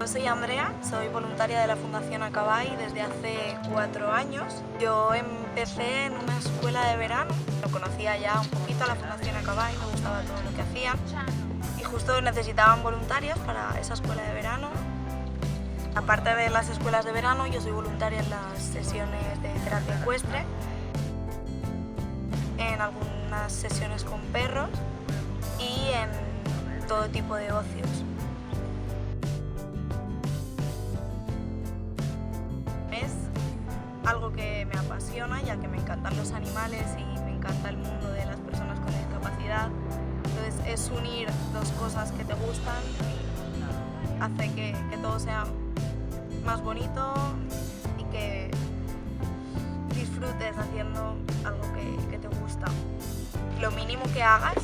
Yo soy Andrea, soy voluntaria de la Fundación Acabay desde hace 4 años. Yo empecé en una escuela de verano, lo conocía ya un poquito a la Fundación Acabay, me gustaba todo lo que hacían y justo necesitaban voluntarios para esa escuela de verano. Aparte de las escuelas de verano, yo soy voluntaria en las sesiones de terapia ecuestre, en algunas sesiones con perros y en todo tipo de ocios. Es algo que me apasiona, ya que me encantan los animales y me encanta el mundo de las personas con discapacidad. Entonces es unir dos cosas que te gustan y hace que todo sea más bonito y que disfrutes haciendo algo que te gusta. Lo mínimo que hagas,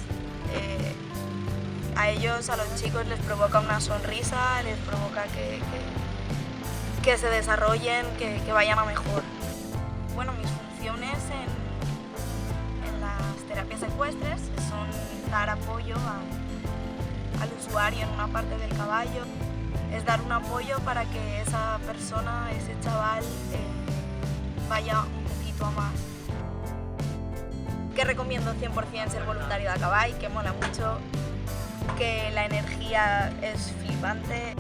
a ellos, a los chicos, les provoca una sonrisa, les provoca que se desarrollen, que vayan a mejor. Bueno, mis funciones en las terapias ecuestres son dar apoyo al usuario en una parte del caballo, es dar un apoyo para que esa persona, ese chaval, vaya un poquito a más. Que recomiendo 100% ser voluntario de Acabay, que mola mucho, que la energía es flipante.